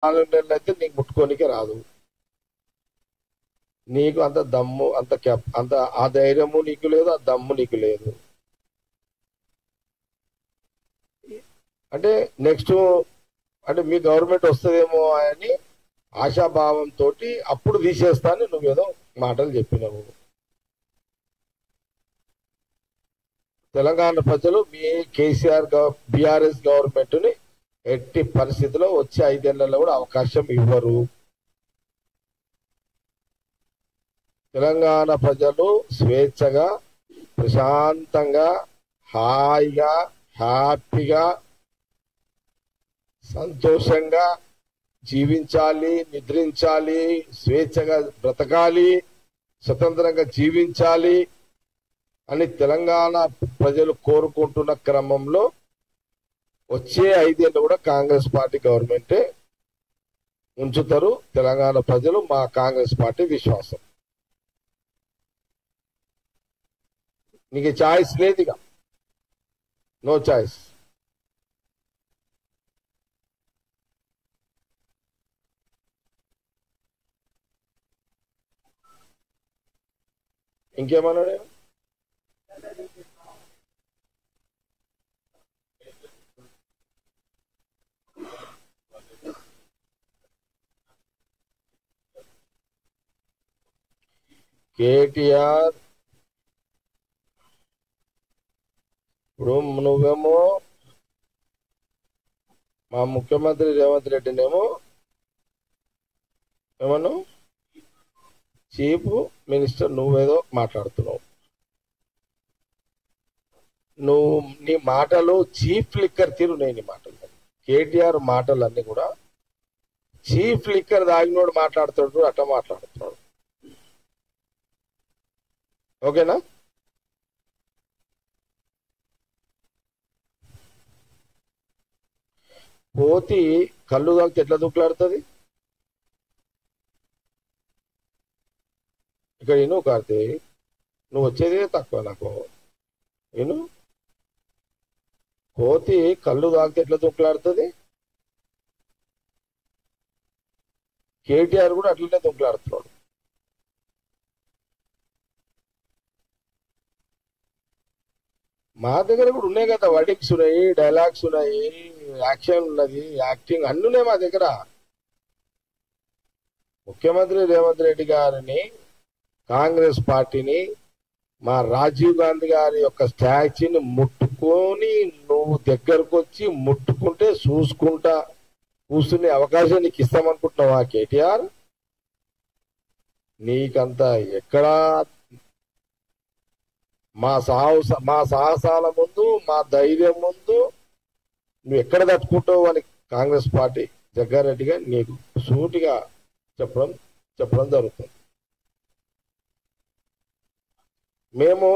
4 నెలలు అయితే నీకు ముట్టుకోనికే రాదు. నీకు అంత దమ్ము అంత ఆ ధైర్యము నీకు లేదు, ఆ దమ్ము నీకు లేదు. అంటే నెక్స్ట్ అంటే మీ గవర్నమెంట్ వస్తుందేమో అని ఆశాభావంతో అప్పుడు తీసేస్తాను నువ్వేదో మాటలు చెప్పినావు. తెలంగాణ ప్రజలు మీ కేసీఆర్ బీఆర్ఎస్ గవర్నమెంట్ ని ఎట్టి పరిస్థితిలో వచ్చే 5 ఏళ్లలో కూడా అవకాశం ఇవ్వరు. తెలంగాణ ప్రజలు స్వేచ్ఛగా, ప్రశాంతంగా, హాయిగా, హ్యాపీగా, సంతోషంగా జీవించాలి, నిద్రించాలి, స్వేచ్ఛగా బ్రతకాలి, స్వతంత్రంగా జీవించాలి అని తెలంగాణ ప్రజలు కోరుకుంటున్న క్రమంలో వచ్చే 5 ఏళ్ళు కూడా కాంగ్రెస్ పార్టీ గవర్నమెంటే ఉంచుతారు తెలంగాణ ప్రజలు. మా కాంగ్రెస్ పార్టీ విశ్వాసం. నీకు ఛాయిస్ లేదు, ఇక నో ఛాయిస్. ఇంకేమన్నాడు? కేటీఆర్ ఇప్పుడు నువ్వేమో మా ముఖ్యమంత్రి రేవంత్ రెడ్డినేమో ఏమన్నా చీఫ్ మినిస్టర్ నువ్వేదో మాట్లాడుతున్నావు. నువ్వు నీ మాటలు చీఫ్ లిక్కర్ తీరు. నేను మాటలు కేటీఆర్ మాటలన్నీ కూడా చీఫ్ లిక్కర్ దాగినోడు మాట్లాడుతాడు, అట్లా మాట్లాడుతున్నాడు. ఓకేనా? కోతి కళ్ళు తాగితే ఎట్లా దుక్కులాడుతుంది? ఇక్కడ విను కార్తీక్, నువ్వు వచ్చేదే తక్కువ నాకు. విను, కోతి కళ్ళు తాగితే ఎట్లా దుక్కులాడుతుంది? కేటీఆర్ కూడా అట్లనే దుక్కులాడుతున్నాడు. మా దగ్గర కూడా ఉన్నాయి కదా, వర్డింగ్స్ ఉన్నాయి, డైలాగ్స్ ఉన్నాయి, యాక్షన్ ఉన్నది, యాక్టింగ్ అన్ని ఉన్నాయి మా దగ్గర. ముఖ్యమంత్రి రేవంత్ రెడ్డి గారిని, కాంగ్రెస్ పార్టీని, మా రాజీవ్ గాంధీ గారి యొక్క స్టాచ్యూని ముట్టుకొని నువ్వు దగ్గరకు వచ్చి ముట్టుకుంటే చూసుకుంటా కూర్చునే అవకాశం నీకు ఇస్తామనుకుంటున్నావా కేటీఆర్? నీకంత ఎక్కడా మా సాహసాల ముందు, మా ధైర్యం ముందు నువ్వు ఎక్కడ తట్టుకుంటావు అని కాంగ్రెస్ పార్టీ జగ్గారెడ్డిగా నీకు సూటిగా చెప్పడం జరుగుతుంది. మేము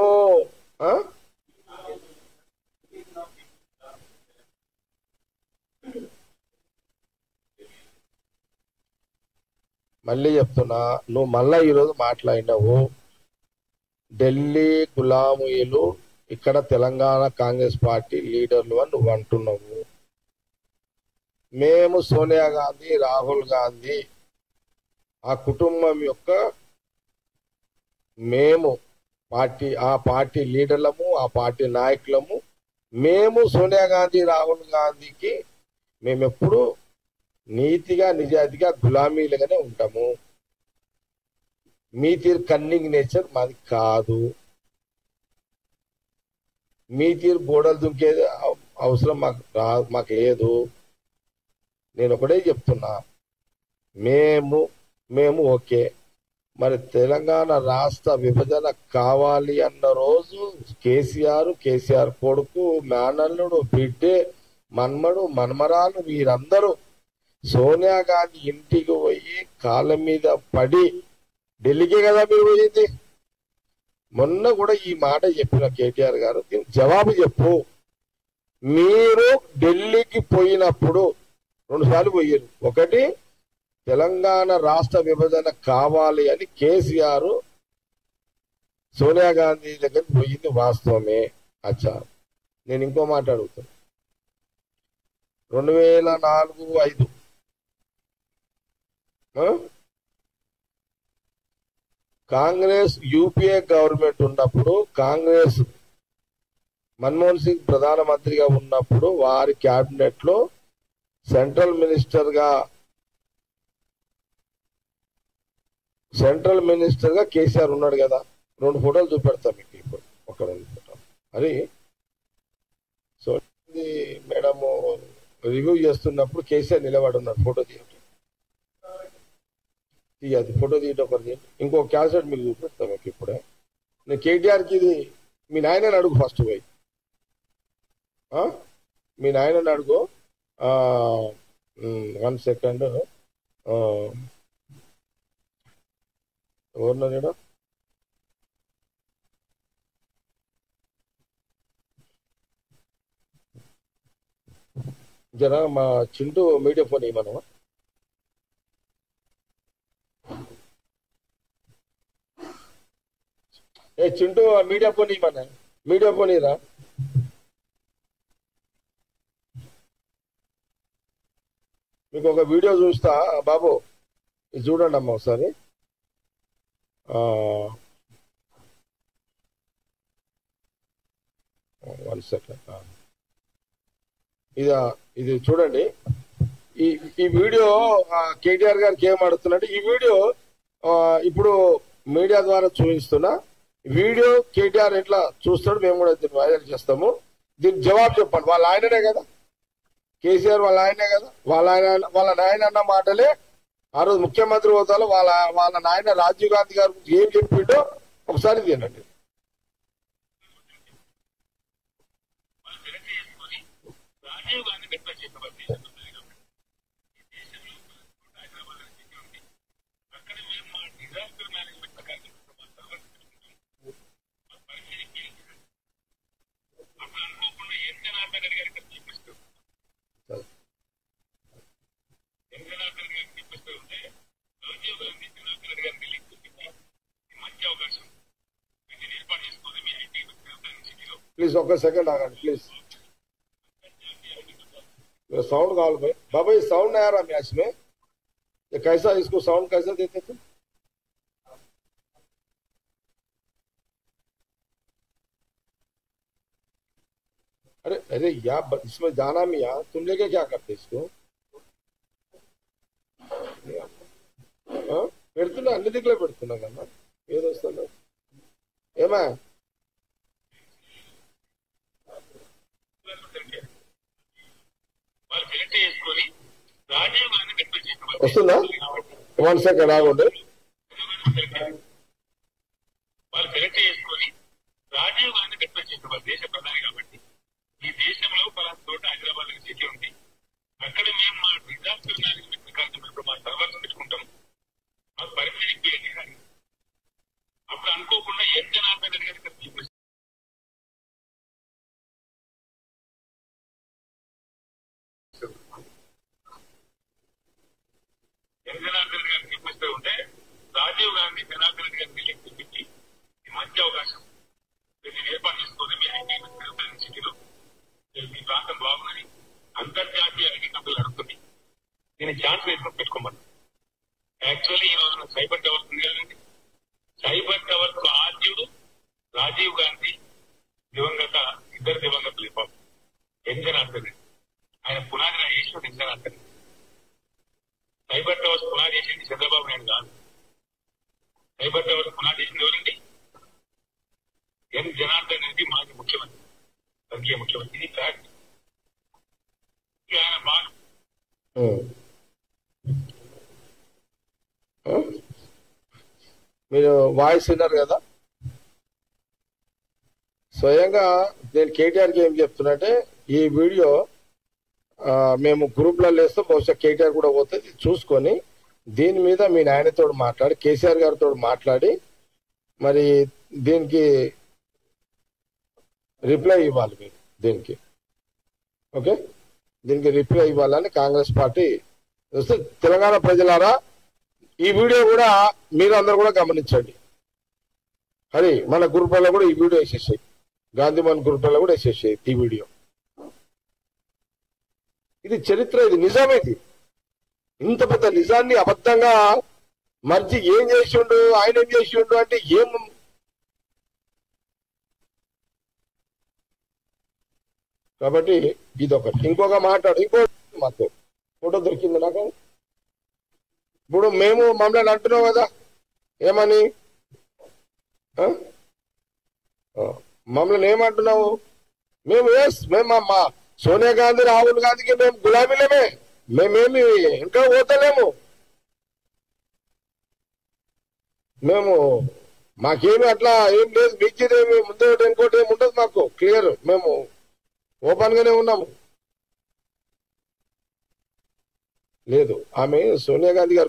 మళ్ళీ చెప్తున్నా, నువ్వు మళ్ళా ఈరోజు మాట్లాడినావు ఢిల్లీ గులామీలు, ఇక్కడ తెలంగాణ కాంగ్రెస్ పార్టీ లీడర్లు అని నువ్వు అంటున్నావు. మేము సోనియా గాంధీ, రాహుల్ గాంధీ ఆ కుటుంబం యొక్క మేము ఆ పార్టీ లీడర్లము, ఆ పార్టీ నాయకులము. మేము సోనియా గాంధీ, రాహుల్ గాంధీకి మేమెప్పుడు నీతిగా, నిజాయితీగా గులామీలుగానే ఉంటాము. మీ తీరు కన్నింగ్ నేచర్ మాది కాదు. మీ తీరు గోడలు దుంకేది అవసరం మాకు లేదు. నేను ఒకటే చెప్తున్నా, మేము ఓకే. మరి తెలంగాణ రాష్ట్ర విభజన కావాలి అన్న రోజు కేసీఆర్ కొడుకు, మేనల్లుడు, బిడ్డే, మన్మడు, మన్మరాలు వీరందరూ సోనియా గాంధీ ఇంటికి పోయి కాళ్ళ మీద పడి, ఢిల్లీకే కదా మీరు పోయింది. మొన్న కూడా ఈ మాట చెప్పిన కేటీఆర్ గారు, దీనికి జవాబు చెప్పు. మీరు ఢిల్లీకి పోయినప్పుడు 2 సార్లు పోయారు. ఒకటి, తెలంగాణ రాష్ట్ర విభజన కావాలి అని కేసీఆర్ సోనియా గాంధీ దగ్గరికి పోయింది వాస్తవమే. అచ్చా, నేను ఇంకో మాట అడుగుతాను. 2004-05 ఆ? కాంగ్రెస్ యూపీఏ గవర్నమెంట్ ఉన్నప్పుడు కాంగ్రెస్ మన్మోహన్ సింగ్ ప్రధానమంత్రిగా ఉన్నప్పుడు వారి క్యాబినెట్ లో సెంట్రల్ మినిస్టర్ గా కేసీఆర్ ఉన్నాడు కదా. 2 ఫోటోలు చూపెడతా మీకు ఇప్పుడు. ఒక 2 ఫోటోలు అది. సో మేడం రివ్యూ చేస్తున్నప్పుడు కేసీఆర్ నిలబడి ఉన్నాడు. ఫోటో తీయండి, ఫోటో తీయటం ఒకటి తీయండి. ఇంకో క్యాసెట్ మీకు చూపెడతా మీకు ఇప్పుడే. నేను కేటీఆర్కి ఇది మీ నాయనని అడుగు ఫస్ట్ పోయి. మీ నాయనని అడుగు. 1 సెకండ్. ఎవరున్నాడు? జరా మా చింటూ మీడియా ఫోన్ ఇవ్వమను. చింటూ మీడియా ఫోన్ ఇవ్వమన్నా. మీడియా ఫోన్ ఇరా. మీకు ఒక వీడియో చూస్తా బాబు, ఇది చూడండి అమ్మ ఒకసారి. 1 సెకండ్. ఇది చూడండి. ఈ వీడియో కేటీఆర్ గారికి ఏం అడుగుతున్నట్టు, ఈ వీడియో ఇప్పుడు మీడియా ద్వారా చూపిస్తున్నా. వీడియో కేటీఆర్ ఎట్లా చూస్తాడు మేము కూడా దీన్ని వైరల్ చేస్తాము. దీనికి జవాబు చెప్పండి. వాళ్ళ ఆయననే కదా కేసీఆర్, వాళ్ళ ఆయనే కదా. వాళ్ళ నాయన అన్న మాటలే ఆ రోజు ముఖ్యమంత్రి హోదాలో వాళ్ళ నాయన రాజీవ్ గాంధీ గారు ఏం చెప్పిండో ఒకసారి తినండి. प्लीज ओके सेकंड आगंడి प्लीज साउंड काल भाई बाबा ये साउंड नहीं आ रहा मैच में ये कैसा इसको साउंड कैसा देते थे अरे अरे यार इसमें जाना भी यार तुम लेके क्या करते इसको పెడుతున్నా అన్ని దిక్కులే పెడుతున్నా కన్నా ఏదో వస్తున్నా ఏమా వస్తుందా 1 సెకండ్ ఆగండి వాళ్ళు సెలెక్ట్ చేసుకొని రాజీవ్ గాంధీ రిక్వెస్ట్ చేసిన దేశ ప్రధాని కాబట్టి ఈ దేశంలో పలానా చోట హైదరాబాద్ సిటీ ఉంది అక్కడ మేము మా డిజాస్టర్ మేనేజ్మెంట్ కార్యక్రమంలో మా సర్వర్స్ పెట్టుకుంటాం మాకు పరిస్థితి ఇప్పించండి అప్పుడు అనుకోకుండా ఏం జనార్దన్ రెడ్డి గారికి జనార్దన్ గారికి చూపిస్తూ ఉంటే రాజీవ్ గాంధీ జనార్దన్ రెడ్డి గారిని ఢిల్లీకి పిలిపించి మంచి అవకాశం దీన్ని ఏర్పాటు చేసుకుని మీ ఐటీ సిటీలో మీ ప్రాంతం బాగుందని అంతర్జాతీయ ఐటీ కంపెనీలు అడుగుతుంది దీన్ని ఛాన్స్ వేసుకొని పెట్టుకోమని యాక్చువల్లీ ఈ రోజున సైబర్ టవర్స్ ఉంది కదండి సైబర్ టవర్స్ కు ఆద్యుడు రాజీవ్ గాంధీ ఇద్దరు దివంగతులు పాపం ఎన్ జనార్దన్ రెడ్డి ఆయన పునాది వేసిన ఎన్ జనార్దన్ రెడ్డి సైబర్ టవర్స్ పునాది చేసింది చంద్రబాబు నాయుడు కాదు సైబర్ టవర్స్ పునాది చేసింది ఎవరండి ఎన్ జనార్దన్ రెడ్డి మాజీ ముఖ్యమంత్రి వర్గీయ ముఖ్యమంత్రి ఇది ఫ్యాక్ట్ ఆయన బాగా మీరు వాయిస్ విన్నారు కదా స్వయంగా నేను కేటీఆర్కి ఏం చెప్తున్నట్టే ఈ వీడియో మేము గ్రూప్లలో వేస్తే బహుశా కేటీఆర్ కూడా పోతుంది చూసుకొని దీని మీద మీ నాయనతో మాట్లాడి కేసీఆర్ గారితో మాట్లాడి మరి దీనికి రిప్లై ఇవ్వాలి మీరు దీనికి ఓకే దీనికి రిప్లై ఇవ్వాలని కాంగ్రెస్ పార్టీ వస్తే తెలంగాణ ప్రజలారా ఈ వీడియో కూడా మీరు అందరు కూడా గమనించండి అది మన గ్రూప్లలో కూడా ఈ వీడియో వేసేసాయి గాంధీమన్ గ్రూప్లలో కూడా వేసేసాయి ఈ వీడియో ఇది చరిత్ర ఇది నిజం ఇది ఇంత పెద్ద నిజాన్ని అబద్ధంగా మర్చి ఏం చేసిండు, ఆయన ఏం చేసిండు అంటే ఏం. కాబట్టి ఇదొకటి. ఇంకొక మాట్లాడు, మాకు ఫోటో దొరికింది నాకు. ఇప్పుడు మేము మమ్మల్ని అంటున్నావు కదా, ఏమని మమ్మల్ని ఏమంటున్నావు? మేము మా సోనియా గాంధీ, రాహుల్ గాంధీకి మేము గులాబీలమే, మేమేమి ఇంకా పోతలేము. మేము మాకేమి అట్లా ఏం లేదు, మించిదేమి ముందు ఇంకోటి ఏమి ఉండదు మాకు. క్లియర్, మేము ఓపెన్ గానే ఉన్నాము. లేదు, ఆమె సోనియా గాంధీ గారు